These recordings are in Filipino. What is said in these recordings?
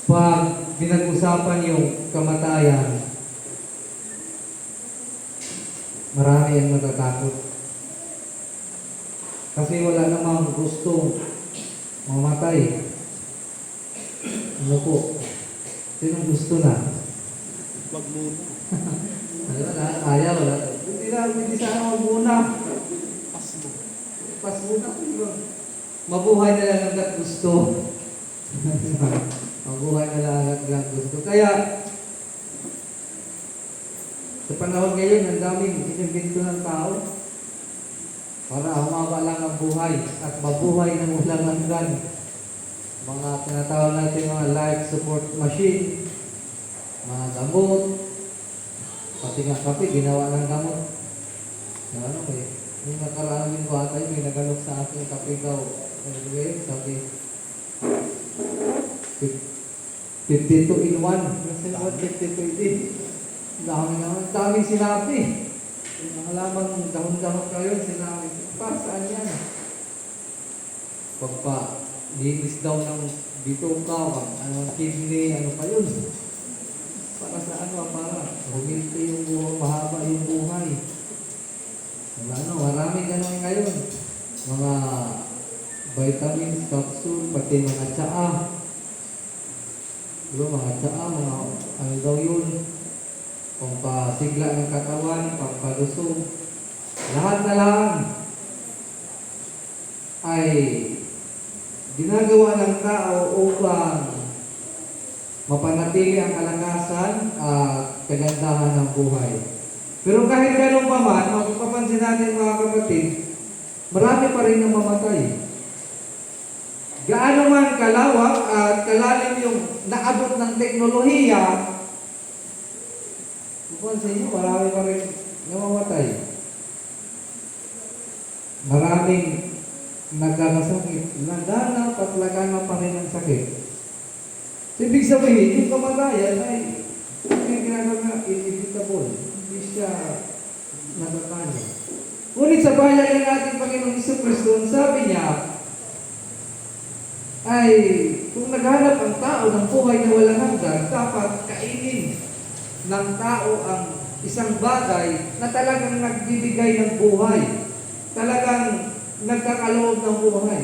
Pag pinag-usapan yung kamatayan, marami ang natatakot. Kasi wala namang gusto mamatay. Ano po? Sinong gusto na? Wag muna. Wala, ayaw, wala. Hindi sana magmuna. Pas mo. Pas muna. Mabuhay na lang hanggat gusto. Mabuhay na lang hanggat gusto. Kaya, sa panahon ngayon, ang daming inimbento ng tao para humaba lang ang buhay at mabuhay ng walang hanggan. Mga tinatawag natin mga life support machine, mga gamot, pati nga kape, ginawa ng gamot. Ano eh, yung nakaraan yung bata yun, may nagalok sa akin, kape daw. Ano yun? Sabi, 52 in 1. Kasi naman 52 in 1. Daming sinabi. Ang lamang dahon-dahon kayo, sinabi, pa, saan yan? Pagpa, linis daw ng dito ka, ano, kidney, ano pa yun. Para sa ano, para humilti yung buhay, mahaba yung buhay. Ano, maraming ganun ngayon. Mga vitamins, capsule, pati mga tsaa. Diba, mga tsaa, mga ano daw yun. Pampasigla ng katawan, pampalusog. Lahat na lang ay ginagawa ng tao upang mapanatili ang kalakasan at kagandahan ng buhay. Pero kahit ganun pa man, mapapansin natin mga kapatid, marami pa rin ang mamatay. Gaano man kalawak at kalalim yung naabot ng teknolohiya, mapansin nyo, marami pa rin namamatay. Maraming nagkakasakit, lagana at lagana pa rin ang sakit. So, ibig sabihin, yung kamatayan ay yung ginagawa inevitable. Hindi siya natatalo. Ngunit sa bayan ng ating Panginoong Jesucristo, sabi niya, ay kung naghanap ang tao ng buhay na walang hanggan, dapat kainin ng tao ang isang bagay na talagang nagbibigay ng buhay. Talagang nagkakaloob ng buhay.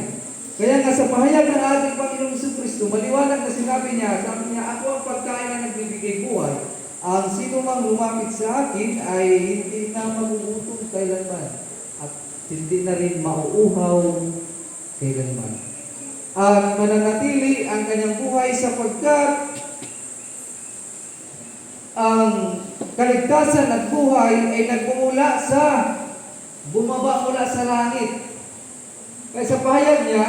Kaya nga sa pahayag ng ating Panginoong Jesucristo, maliwanag na sinabi niya, sabi niya, ako ang pagkain na nagbibigay buhay. Ang sino mang lumapit sa akin ay hindi na magugutom kailanman at hindi na rin mauuhaw kailanman. At mananatili ang kanyang buhay sapagkat ang kaligtasan at buhay ay nagmumula sa bumaba mula sa langit. Kaya sa pahayag niya,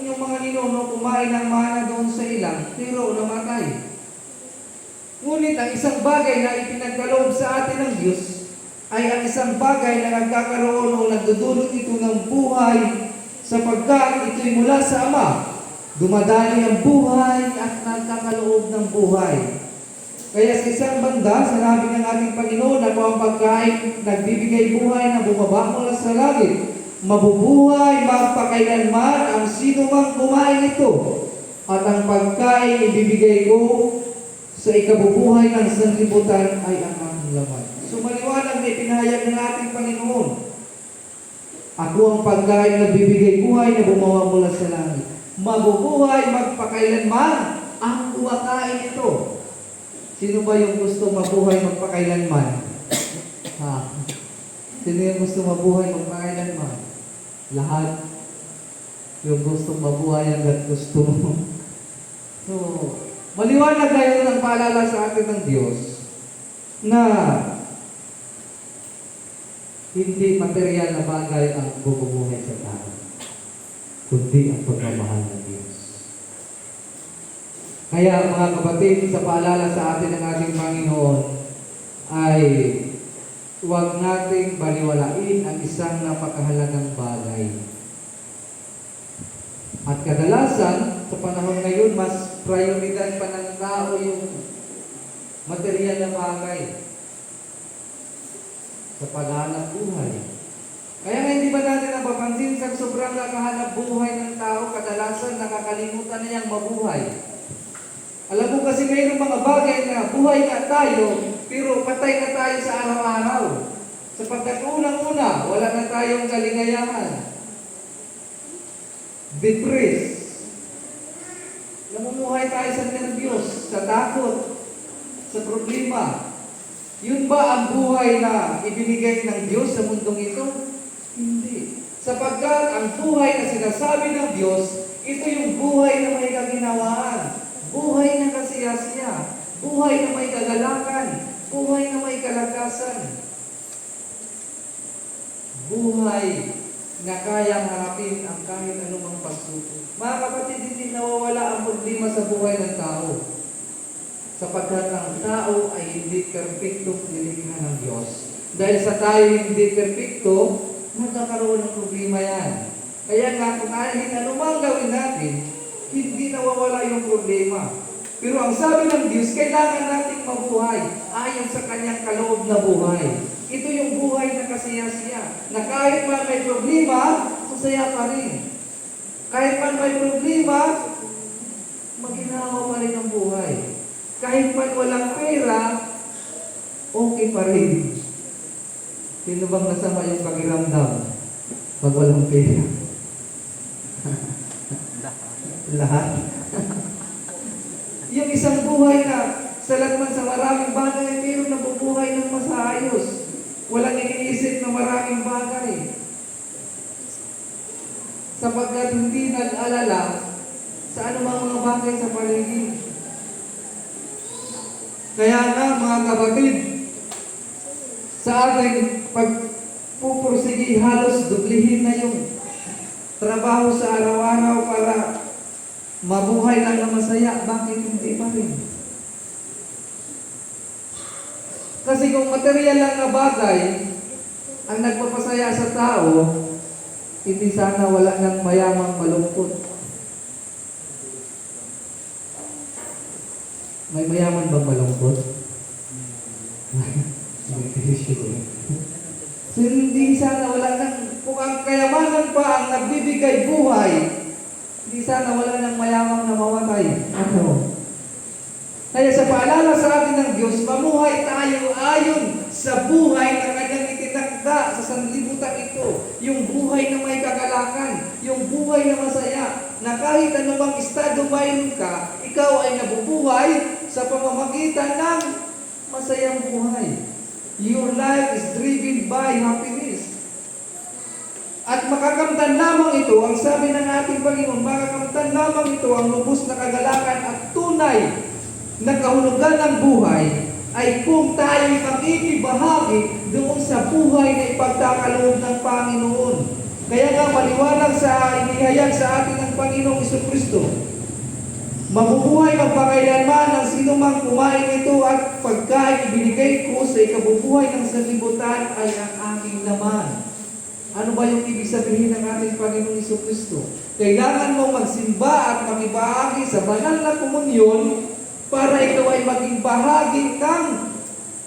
yung mga ninuno kumain ng mana doon sa ilang, pero namatay. Ngunit ang isang bagay na ipinagkaloob sa atin ng Diyos ay ang isang bagay na nagkakaroon o nagdudulot ito ng buhay sapagkat ito'y mula sa Ama. Dumadali ang buhay at nagkakaloob ng buhay. Kaya sa isang banda, sinabi ng ating Panginoon na kung ang pagkain nagbibigay buhay na bumaba mula sa langit, mabubuhay magpakailanman ang sino mang kumain ito. At ang pagkain ibibigay ko sa ikabubuhay ng sanlibutan ay ang aking laman. So maliwanag na ipinahayag ng ating Panginoon. Ako ang pagkain na nagbibigay buhay na bumawa mula sa langit. Mabubuhay magpakailanman ang kumakain ito. Sino ba yung gusto mabuhay magpakailanman? Ha? Sino yung gusto mabuhay magpakailanman? Lahat. Yung gusto mabuhay hanggat gusto mo. So, maliwanag na yun ang paalala sa atin ng Diyos na hindi material na bagay ang bubuhay sa tao, kundi ang pagmamahal ng Diyos. Kaya mga kapatid, sa paalala sa atin ng ating Panginoon ay huwag nating baliwalain ang isang napakahalagang bagay. At kadalasan, sa panahon ngayon, mas prioridad pa ng tao yung material na bagay sa paghahanap buhay. Kaya nga hindi ba natin napapansin sa sobrang nakahanap buhay ng tao, kadalasan nakakalimutan na niyang mabuhay. Alam mo kasi mayroong mga bagay na buhay nga tayo, pero patay na tayo sa araw-araw. Sapagkat unang-una, wala na tayong kaligayahan. Depressed. Namumuhay tayo sa nervyos, sa takot, sa problema. Yun ba ang buhay na ibinigay ng Diyos sa mundong ito? Hindi. Sapagkat ang buhay na sinasabi ng Diyos, ito yung buhay na may kaginawaan, buhay na kasiyasiya, buhay na may kagalakan, buhay na may kalakasan, buhay na kayang harapin ang kahit anumang pagsubok. Mga kapatid, hindi nawawala ang problema sa buhay ng tao. Sapagkat ang tao ay hindi perpektong nilikha ng Diyos. Dahil sa tayo hindi perpekto, magkakaroon ng problema yan. Kaya nga, kung kahit anumang gawin natin, hindi nawawala yung problema. Pero ang sabi ng Diyos, kailangan nating mabuhay ayon sa kanyang kaloob na buhay. Ito yung buhay na kasiyasiya, na kahit man may problema, masaya pa rin. Kahit man may problema, maginawa pa rin ang buhay. Kahit man walang pera, okay pa rin. Sino bang nasama yung pakiramdam pag walang pera? Lahat. Yung isang buhay na sa lahat sa maraming bagay, pero nabubuhay ng masaayos. Walang iniisip na maraming bagay. Sapagkat hindi nag-alala sa anumang mga bagay sa paligid. Kaya nga mga kapatid, sa ating pagpupursigi, halos dublihin na yung trabaho sa araw-araw para mabuhay lang na masaya. Bakit hindi pa rin? Kasi kung material lang na bagay ang nagpapasaya sa tao, hindi sana wala ng mayamang malungkot. May mayaman bang malungkot? So hindi sana wala ng, kung ang kayamanan pa ang nagbibigay buhay, hindi sana wala ng mayamang na mawatay. Ano? Kaya sa paalala sa atin ng Diyos, mamuhay tayo ayon sa buhay na kanyang itinakda sa sanlibutan ito. Yung buhay na may kagalakan, yung buhay na masaya, na kahit anumang estado mayroon ka, ikaw ay nabubuhay sa pamamagitan ng masayang buhay. Your life is driven by happiness. At makakamtan lamang ito, ang sabi ng ating Panginoon, makakamtan lamang ito ang lubos na kagalakan at tunay na kahulugan ng buhay ay kung tayo'y makikibahagi doon sa buhay na ipagkakaloob ng Panginoon. Kaya nga maliwanag sa inihayag sa atin ng Panginoong Jesucristo, mabubuhay magpakailanman ang sino mang kumain nito at pagkain ibinigay ko sa ikabubuhay ng sanlibutan ay ang aking laman. Ano ba yung ibig sabihin ng ating Panginoong Jesucristo? Kailangan mo magsimba at makibahagi sa banal na komunyon para ikaw ay maging bahagi ng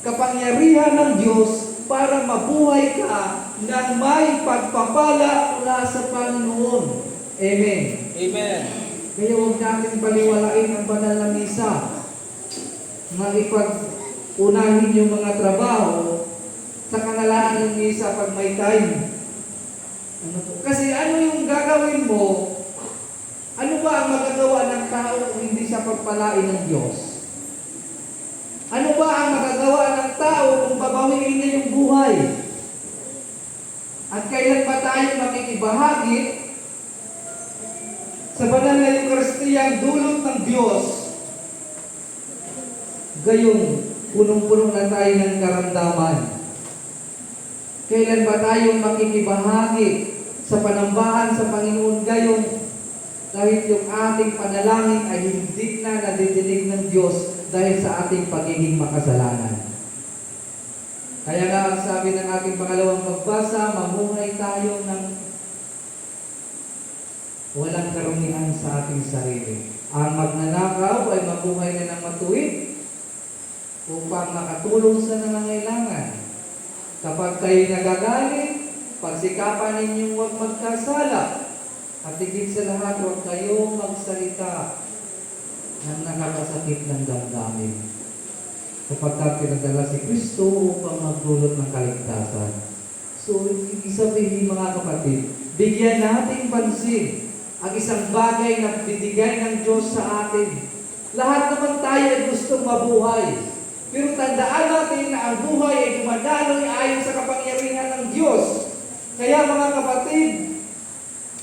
kapangyarihan ng Diyos para mabuhay ka ng may pagpapala mula sa Panginoon. Amen. Amen. Kaya huwag natin paliwalain ang banal na misa na ipag-unahin yung mga trabaho sa kanalaan ng misa pag may time. Kasi ano yung gagawin mo? Ano ba ang magagawa ng tao kung hindi siya pagpalain ng Diyos? Ano ba ang magagawa ng tao kung babawiin niya yung buhay? At kailan ba tayo makikibahagi sa banal na Eukaristiyang dulot ng Diyos? Gayong punong-puno na tayo ng karamdaman. Kailan ba tayo makikibahagi sa panambahan sa Panginoon gayong kahit yung ating panalangin ay hindi na nadidinig ng Diyos dahil sa ating pagiging makasalanan. Kaya nga ang sabi ng ating pangalawang pagbasa, mamuhay tayo ng walang karumihan sa ating sarili. Ang magnanakaw ay mabuhay na ng matuwid upang makatulong sa nangangailangan. Kapag kayo nagagalit, pagsikapan ninyong huwag magkasala. At higit sa lahat, huwag kayong magsalita ng nakakasakit ng damdamin. Sapagkat pinadala si Kristo upang magdulot ng kaligtasan. So, ibig sabihin mga kapatid, bigyan nating pansin ang isang bagay na binigay ng Diyos sa atin. Lahat naman tayo ay gustong mabuhay. Pero tandaan natin na ang buhay ay dumadaloy ayon sa kapangyarihan ng Diyos. Kaya mga kapatid,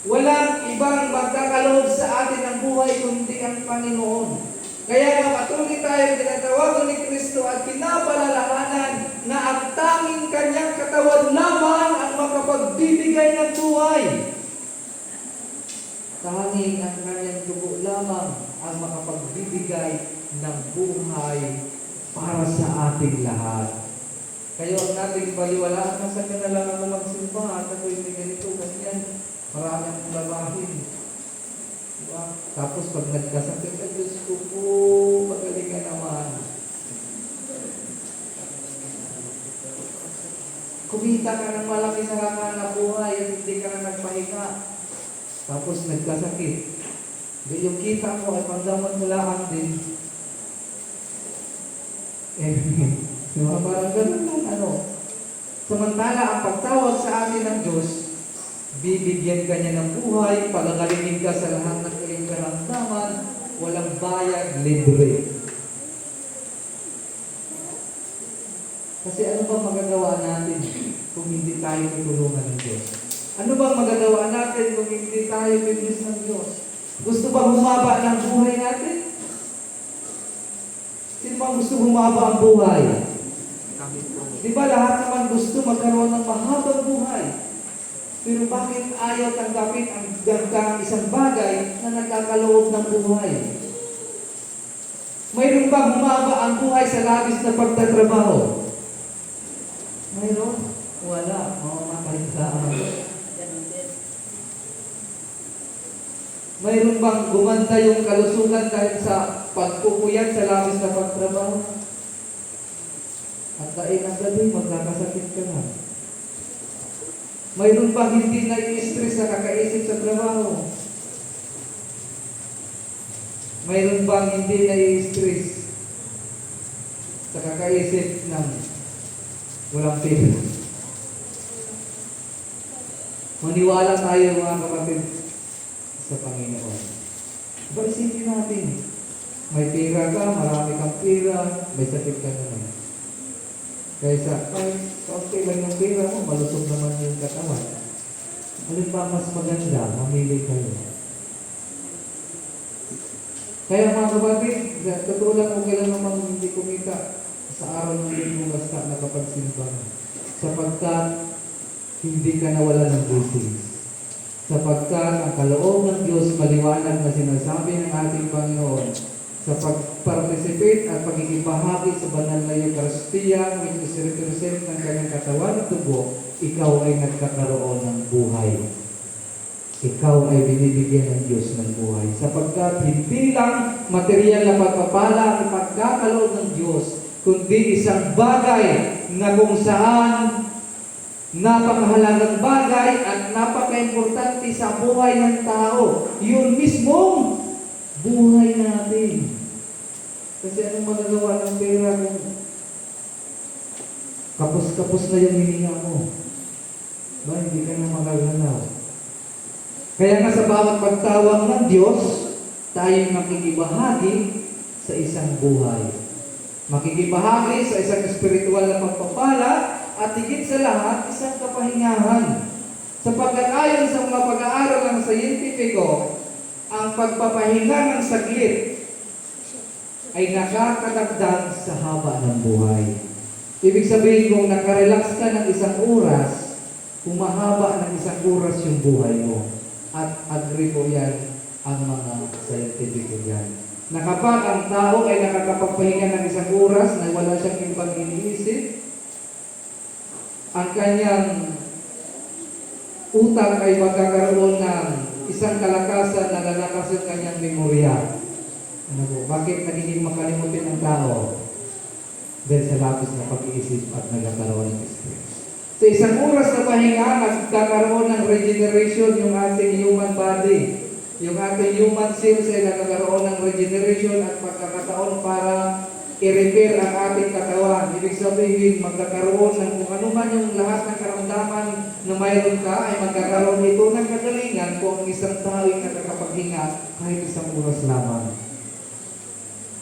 walang ibang magkakaloob sa atin ng buhay kundi ang Panginoon. Kaya nga patuloy tayong tinatawagan ni Kristo at pinapalalahanan na ang tanging kanyang katawan lamang ang makapagbibigay ng buhay. Tanging ang kanyang dugo lamang ang makapagbibigay ng buhay para sa ating lahat. Kaya ang nating baliwalaan na sa kanalang ako magsimba at ako hindi ganito kasi yan, marami akong labahin. Diba? Tapos pag nagkasakit ka, Diyos ko po, magaling ka naman. Kumita ka ng malaki sa kakanap buhay at hindi ka na nagpahinga. Tapos nagkasakit. Yung kita mo ay panggamot mo lang din. Parang ganun lang Samantala, ang pagtawag sa atin ng Diyos, bibigyan ka niya ng buhay, pagagalingin ka sa lahat ng iyong karamdaman, walang bayad, libre. Kasi ano bang magagawa natin kung hindi tayo tutulungan ng Diyos? Ano bang magagawa natin kung hindi tayo binis ng Diyos? Gusto ba humaba ng buhay natin? Sino bang gusto humaba ang buhay? Di ba lahat naman gusto magkaroon ng mahabang buhay? Pero bakit ayaw tanggapin ang ganda isang bagay na nagkakaloob ng buhay? Mayroon bang humaba ang buhay sa labis na pagtatrabaho? Mayroon? Wala. Mamamatay ka. Mayroon bang gumanda yung kalusugan dahil sa pagpupuyat sa labis na pagtrabaho? At dahil ang gabi, magkakasakit ka na. Mayroon bang hindi na-i-stress sa kakaisip sa trabaho? Mayroon bang hindi na-i-stress sa kakaisip ng walang pera? Maniwala tayo mga kapatid sa Panginoon. Diba isipin natin, may pera ka, marami kang pera, may sakit ka naman. Kaysa, okay lang yung pera mo, malusog naman yung katawan. Alin ba mas maganda? Mamili kayo. Kaya mga kapatid, totoo lang okay lang naman hindi kumita sa araw ng linggo basta nakapagsimba. Sapagkat hindi ka nawala ng blessings. Sapagkat ang kaloob ng Diyos maliwanag na sinasabi ng ating Panginoon sa pag-participate at pagkikibahagi sa banal na Eucharistia, which is represent ng kanyang katawan at dugo, ikaw ay nagkakaroon ng buhay. Ikaw ay binibigyan ng Diyos ng buhay. Sapagkat hindi lang material na pagpapala ang ipagkakaloob ng Diyos, kundi isang bagay na kung saan napakahalagang bagay at napaka-importante sa buhay ng tao. Yun mismong buhay natin. Kasi anong magagawa ng pera kung kapos-kapos na yung hininga mo? Ba, hindi ka na magagalaw. Kaya nga sa bawat pagtawag ng Diyos, tayo makikibahagi sa isang buhay. Makikibahagi sa isang espiritual na pagpapala at higit sa lahat, isang kapahingahan. Sapagkat ayon sa mga pag-aaral ng scientifico, ang pagpapahinga ng saglit ay nakakadagdag sa haba ng buhay. Ibig sabihin kung nakarelax ka ng isang oras, humahaba ng isang oras yung buhay mo. At agree ko yan ang mga scientifico yan. Na kapag ang tao ay nakakapagpahinga ng isang oras na wala siyang ibang iniisip, ang kanyang utak ay magkakaroon ng isang kalakasan na lalakas ang kanyang memorya. Ano po? Bakit nagiging makalimutin ang tao? Dahil sa labis na pag-iisip at nagkakaroon ng stress. Sa isang oras na pahinga, nagkakaroon ng regeneration yung ating human body. Yung ating human cells ay nagkakaroon ng regeneration at pagkakataon para i-repair ang ating katawan. Ibig sabihin, magkakaroon ng kung ano man yung lahat ng karamdaman na mayroon ka, ay magkakaroon ito ng kagalingan kung ang isang tao ay nakakapaghinga kahit isang oras lamang.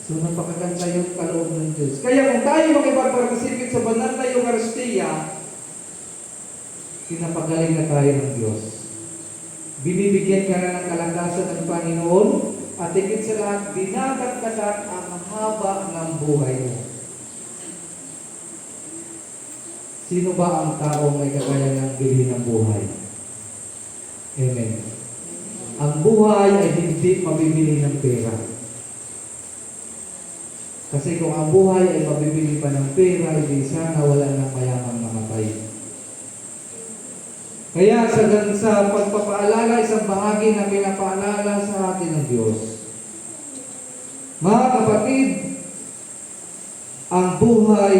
So, napakaganda yung kaloob ng Diyos. Kaya kung tayo makipagparticipate sa banal na Eucharistia, pinapagaling na tayo ng Diyos. Binibigyan ka na ng kalakasan ng Panginoon, at higit sa lahat, dinadagdagan ang haba ng buhay mo. Sino ba ang taong may kagaya ng bilhin ng buhay? Amen. Ang buhay ay hindi mabibili ng pera. Kasi kung ang buhay ay mabibili pa ng pera, hindi sana wala ng mayamang mamatay. Kaya sa pagpapaalala, isang bahagi na pinapaalala sa atin ng Diyos. Mga kapatid, ang buhay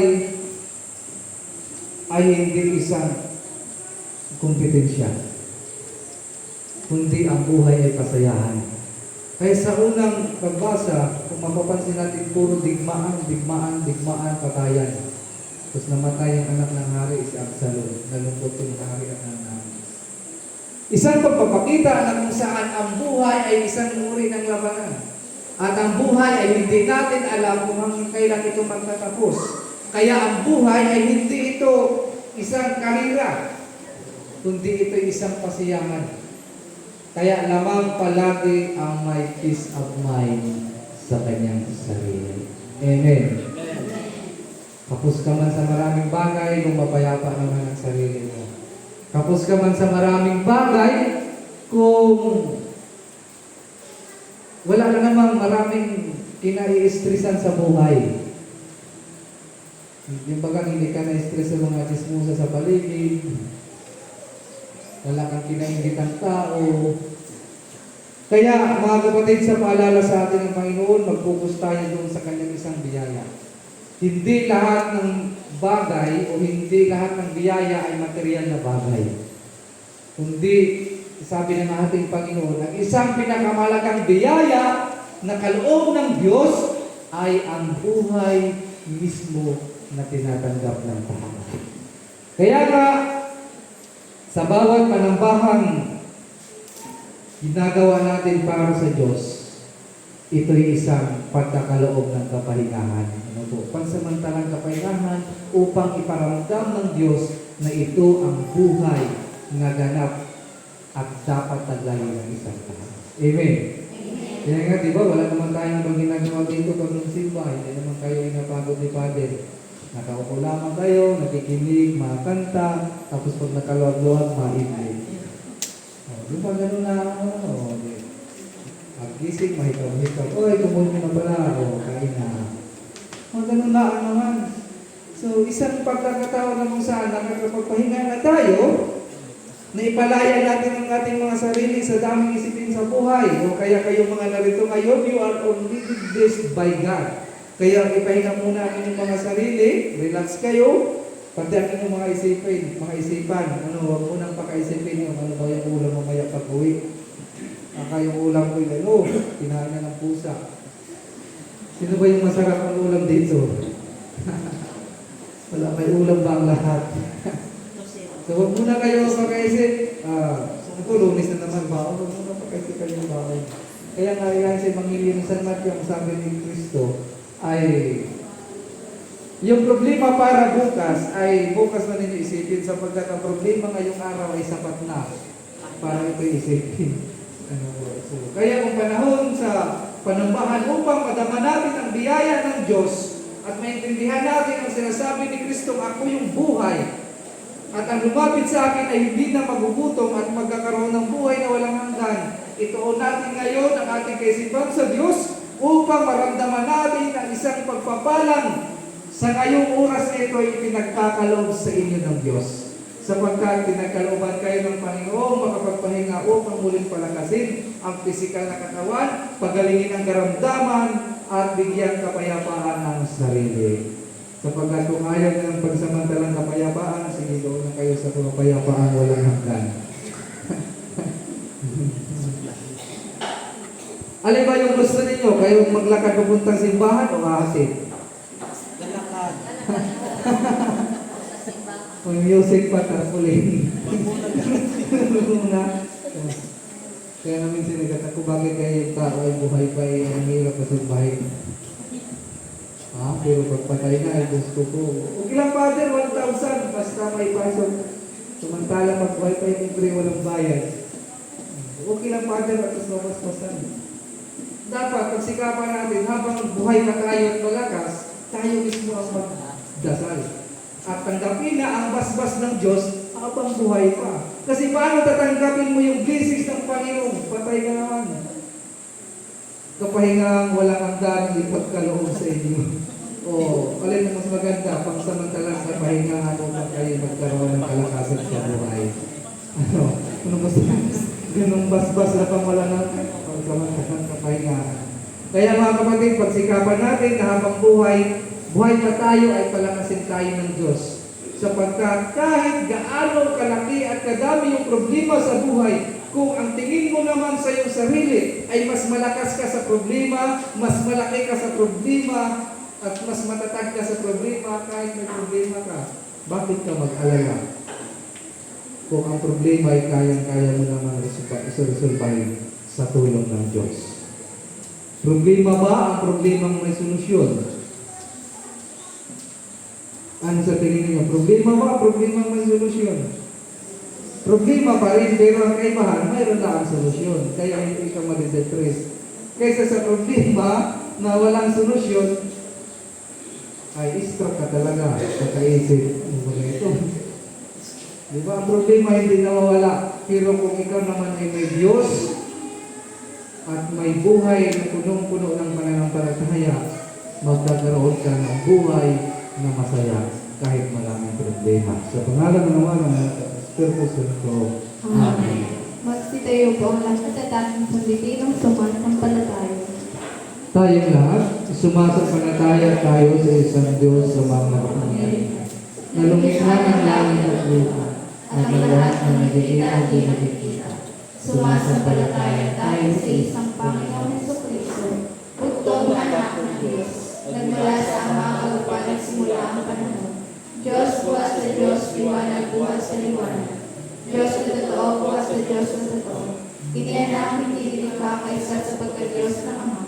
ay hindi isang kompetensya, kundi ang buhay ay kasayahan. Kaya sa unang pagbasa, kung mapapansin natin, puro digmaan, patayan. Tapos namatay ang anak ng hari, si Absalom. Nalungkot yung hari at nanangis. Isang pagpapakita na kung saan ang buhay ay isang uri ng labanan. At ang buhay ay hindi natin alam kung hanggang kailan ito magtatapos. Kaya ang buhay ay hindi ito isang karira, kundi ito isang pasiyahan. Kaya lamang palagi ang may peace of mind sa kanyang sarili. Amen. Kapos ka man sa maraming bagay, kung mapayapa naman ang sarili mo. Kapos ka man sa maraming bagay, kung wala na namang maraming kinai-stressan sa buhay. Yung baga hindi ka na-stress sa mga dismusa sa paligid, wala kang kinaingitang tao. Kaya mga kapatid, sa paalala sa atin ng Panginoon, mag-focus tayo doon sa kanyang isang biyaya. Hindi lahat ng bagay o hindi lahat ng biyaya ay material na bagay. Kundi, sabi ng ating Panginoon, ang isang pinakamalagang biyaya na kaloob ng Diyos ay ang buhay mismo na tinatanggap ng tao. Kaya nga, sa bawat panambahang ginagawa natin para sa Diyos, ito'y isang pagkakaloob ng kapahingahan. Ano po? Pansamantalang kapahingahan upang iparamdam ng Diyos na ito ang buhay na ganap at dapat taglayin ng isang tao. Amen. Kaya nga, di ba, wala naman tayong ibang ginagawa dito pag nagsimba. Hindi naman kayo inapagod ni Father. Nakaupo lamang kayo, nakikinig, makakanta, tapos pag nakaluwag-luwag, maibig. Di ba, ganun na, pag-gising, mahikaw-hikaw. Oy, kumunyo na pala. Kain na. Ganun na naman. So, isang pagkakataon na kung saan nakakapagpahinga na tayo, na ipalaya natin ang ating mga sarili sa daming isipin sa buhay. O kaya kayong mga narito ngayon, you are only blessed by God. Kaya ipahinga muna ang inyong mga sarili, relax kayo, pati ang inyong mga isipan. Huwag mo nang pakaisipin yung ano ba yung ulam mamaya pag-uwi. Yung ulam ko yun, kinain na ng pusa. Sino ba yung masarap ang ulam dito? Wala, may ulam ba ang lahat? So, huwag muna kayo pakaisip. Ito, Lunes na naman ba? Huwag muna pakaisip kayo ba? Kaya nga yan sa Evangelyo ng San Mateo, ang sabi ni Cristo, ay yung problema para bukas ay bukas na ninyo isipin, sapagkat ang problema ngayong araw ay sapat na para ito isipin. Kaya kung panahon sa panambahan upang madama natin ang biyaya ng Diyos at maintindihan natin ang sinasabi ni Kristo, ako yung buhay, at ang lumapit sa akin ay hindi na magugutom at magkakaroon ng buhay na walang hanggan. Ituon natin ngayon ang ating kaisipan sa Diyos upang maramdaman natin ang isang pagpapalang sa ngayong oras na ito ay pinagkakaloob sa inyo ng Diyos. Sapagkat pinagkalooban kayo ng Panginoon, makapagpahinga upang muling palakasin ang pisikal na katawan, pagalingin ang karamdaman, at bigyan kapayapaan ng sarili. Sapagkat kung ayaw ng pagsamantalang kapayapaan, sige doon na kayo sa kapayapaan walang hanggan. Alin ba yung gusto ninyo? Kayong maglakad papuntang simbahan o ahasin? Lalakad. May music pa, tarpulin. Wag muna Muna. Kaya namin sinagat ako, bakit kayo yung tao ay buhay pa ay ang hirap na simbahin? Pero pagpatay na ay gusto ko. Huwag lang, Father, 1,000. Basta may pasok. Samantala pag buhay pa yung libre, walang bayad. Huwag lang, Father, at mas dapat, pagsikapan natin, habang buhay na tayo at malakas, tayo mismo ang magdasal. At tanggapin na ang basbas ng Diyos habang buhay pa. Kasi paano tatanggapin mo yung blessings ng Panginoon? Patay ka naman. Kapahingang walang hanggan, ipagkaloob sa inyo. O, alin ang mas maganda, pangsamantalang kapahingahan upang kayo magkaroon ng kalakasan sa buhay. Ano gusto mo? Ganong basbas na pang wala na pangsamantalang kapahingahan. Kaya mga kapatid, pagsikapan natin na habang buhay pa tayo ay palakasin tayo ng Diyos. Sapagkat kahit gaano kalaki at kadami yung problema sa buhay, kung ang tingin mo naman sa iyong sarili ay mas malakas ka sa problema, mas malaki ka sa problema, at mas matatag ka sa problema, kahit may problema ka, bakit ka mag-alala? Kung ang problema ay kayang-kaya mo naman isoresolbahin sa tulong ng Diyos. Problema ba ang problemang may solusyon? Ano sa tingin niyo? Problema ba? Problema may solusyon. Problema pa rin, pero ang kaibahan, mayroon na ang solusyon. Kaya hindi ka ma-depress. Kaysa sa problema na walang solusyon, ay stroke ka talaga. Kakaisip mo ba ito? Di ba? Ang problema hindi nawawala. Pero kung ikaw naman ay may Diyos at may buhay na punong-puno ng pananampalataya, magkakaroon ka ng buhay na masaya kahit maraming problema. Sa pangalan ng Ama ng Espiritu Santo. Amen. Magsitayo po ang lahat at ating sanditinong sumasampalataya. Tayong lahat, sumasampalataya tayo sa isang Diyos sa mga makapangyarihan. Nalumikha ng langit at lupa, at ang lahat ng nakikita at di nakikita. Sumasampalataya tayo sa isang Panginoong Jesucristo, bugtong na anak ng Diyos, nagmula sa Ama kalupang nagsimula ang panahon. Diyos bukas na Diyos, liwanag bukas sa liwanag. Diyos na totoo, bukas na Diyos na totoo. Inianak hindi nilikha kaysa sa pagka-Diyos ng Ama.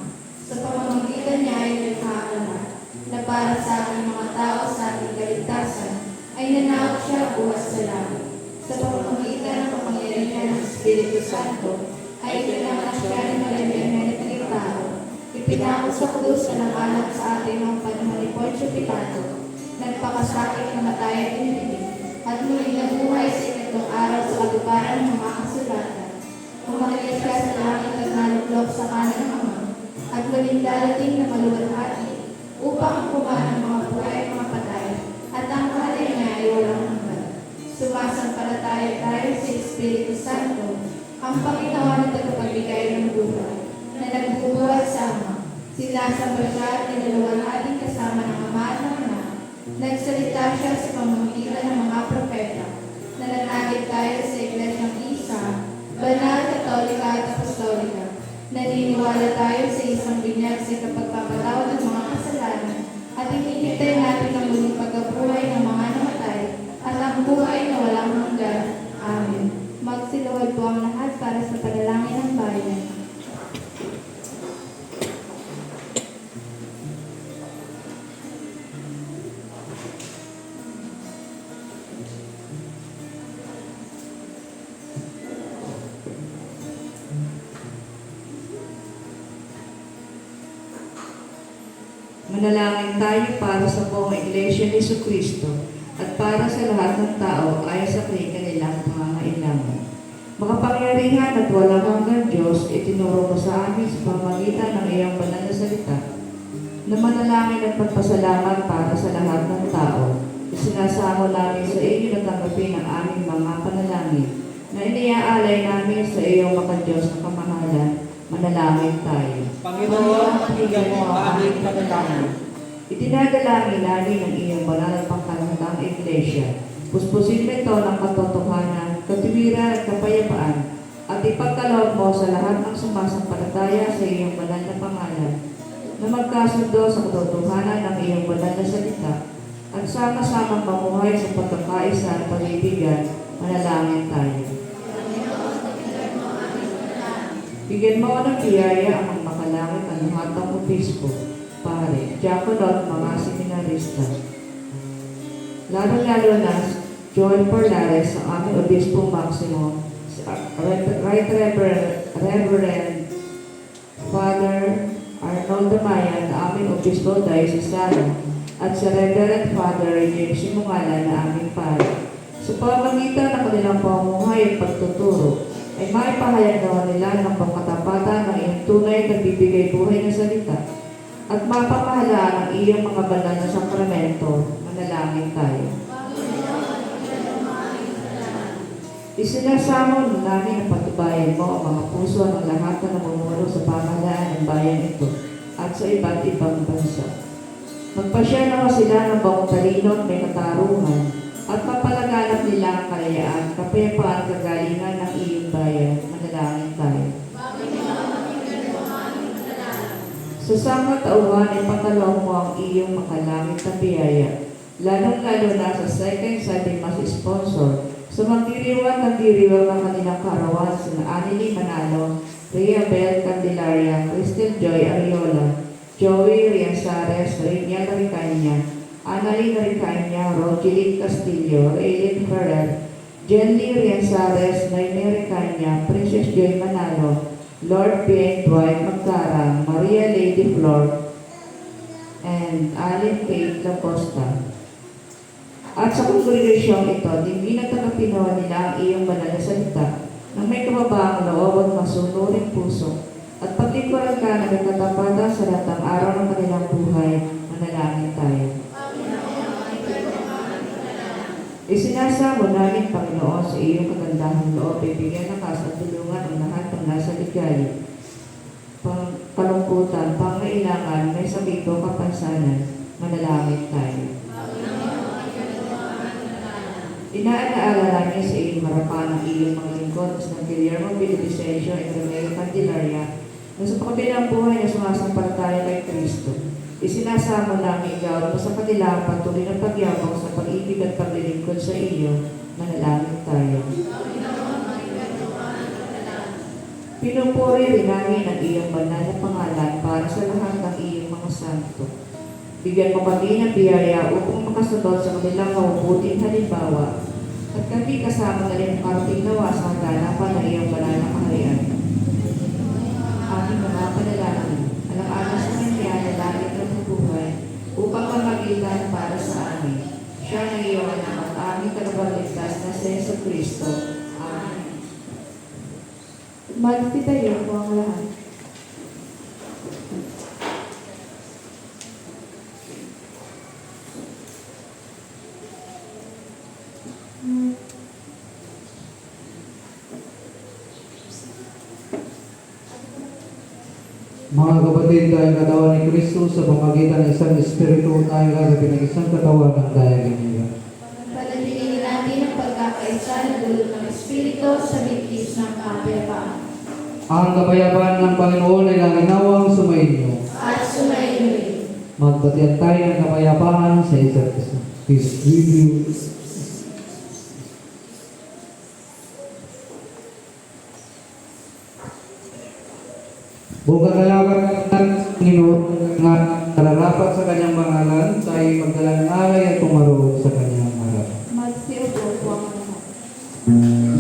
Sa pamamagitan niya ay nilikha ang lahat, na para sa ating mga tao sa ating kaligtasan, ay nanawag siya bukas sa langit. Sa pamamagitan ng kapangyarihan ng Espiritu Santo, ay pinanganak siya ng malamig na naging tao. Ipinako sa krus na nanganak sa ating mga panahon ni Poncio Pilato, nagpakasakit na matay at inibig, at muli nabuhay sa ikatlong araw sa katuparan ng mga kasulatan. Umakyat siya sa langit at naluklok sa kanan ng Ama, at muling darating na maluwalhati, upang kumain ang mga buhay at mga patay, at ang kalay niya ay walang hanggan. Sumasampalataya tayo sa Espiritu Santo, ang Panginoon at tagapagbigay ng buhay, na nagbubuhat sa Ama. Sinasamba siya at nilaluwalhating kasama ng Ama at ng Anak. Nagsalita siya sa pamamagitan ng mga propeta. Nananagin tayo sa Iglesyang Isa, banal, katolika at apostolika. Naniniwala tayo sa isang binyag sa kapagpapatawad ng mga kasalanan at hinihintay natin ang muling pagkabuhay ng mga namatay at ang buhay na walang hanggan. Amen. Magsilawad po ang lahat para sa panalangin ng bayan. Manalangin tayo para sa buong Iglesia ni Jesucristo at para sa lahat ng tao ayon sa kanilang pangangailangan. Makapangyarihan at walang hanggan Diyos, itinuro mo sa amin sa pamamagitan ng iyong banal na salita na manalangin at pagpasalamat para sa lahat ng tao. Isinasamo namin sa iyo na tanggapin ang aming mga panalangin na iniaalay namin sa iyong makadiyos na kamahalan. Manalangin tayo. Panginoon, pakinggan mo ang aming panalangin. Itinadalangin namin ang iyong banal at pangkalahatang Iglesia. Puspusin mo ito ng katotohanan, katuwiran at kapayapaan at ipagkaloob mo sa lahat ng sumasampalataya sa iyong banal na pangalan, na magkasundo sa katotohanan ng iyong banal na salita, at sama-samang mamuhay sa pagkakaisa at pag-ibigan, manalangin tayo. Bigyan mo ng biyaya ang makalangit ang lahat ng obispo, pare, diakono at mga seminarista. Lalo-lalo na Joel Parlares, ang aming obispo maximo, Right Reverend Father Arnold Damayan, na aming obispo diocesano, at sa Reverend Father James Simungala, na aming pare. Sa pamamagitan ng kanilang pamumuhay at pagtuturo, ay maipahayag naman nila ng pangkatapatan ng iyong tunay na bibigay buhay na salita at mapamahalaan ang iyong mga banal na sakramento. Manalangin tayo. Isinasamo namin na patubayan mo ang mga puso ng lahat na namumuno sa pamahalaan ng bayan ito at sa iba't ibang bansa. Magpasya naman sila ng bawang talino at may katarungan at mapalaganap nila ang kalayaan, kapayapaan, kagalingan ng iyong bayan. Manalangin tayo. Sa sangkatauhan ay patalong mo ang iyong makalangit na biyaya, lalong-lalo na sa second Sunday Mass sponsor, sa magdiriwang ng kanilang kaarawan sina Anneli Manalo, Rhea Bel Candelaria, Crystal Joy Ariola, Joey Riasares, Reina Laricanya, Annalyn Laricanya, Rogeline Castillo, Raylene Ferrer, Jenny Riasares, Naime Ricanya, Princess Joy Manalo, Lord Bien Dwight Magdarang, Maria Lady Flor, and Allen Kate Lacosta. At sa kongregasyong ito, dinatagapinawa nila ang iyong banal na salita na may kababaang loob at masunuring puso at paglikuran ka na may katapatan sa lahat ng araw ng kanilang buhay. Manalangin tayo. Isinasamo namin, Panginoon, sa iyong kagandahang loob, bibigyan ng at tulungan ang lahat ng nasa ligali, kalungkutan, pangailangan, may sabigo, kapansanan. Manalangin tayo. Inaalaala namin sa iyong harapan ang iyong mga lingkod ng Guillermo Bilivicencio at Romeo Candelaria na sa pakabilang buhay na sumasampalataya kay Kristo. Isinasamo namin ikaw mo sa kanila ang patuloy na pagyabang sa pag-ibig at paglilingkod sa iyo. Manalangin tayo. Pinupuri rin namin ang iyong banal na pangalan para sa lahat ng iyong mga santo. Bigyan mo kami ng biyaya upang makasunod sa kanilang mabubuting halimbawa at kami kasama na rin karating nawa sa haganapan ng iyong banal na kaharian. Aming mga panalangin, alang-alang sa kanya na langit at buhay upang mamagitan para sa amin. Siya na iyong anak at aming tagapagligtas na si Yesu Kristo. Amen. Magti tayo po ang lahat. Mga kapatid, dahil katawan ni Kristo sa pamagitan ng isang Espiritu, tayo kagabi ng isang katawan ng dayagan niya. Panatilihin natin ang pagkakaisa na dulot ng Espiritu sa bigkis ng kapayapaan. Ang kapayapaan ng Panginoon ay langinawang sumainyo. At sumayin rin. Magbatian tayo ng kapayapaan sa isa't isa. Peace with you. Buong kagalakan ng Panginoon nga nararapat sa kanyang pangalan, tayo magdalang alay at tumaroon sa kanyang harap. Magsiupo po ang lahat.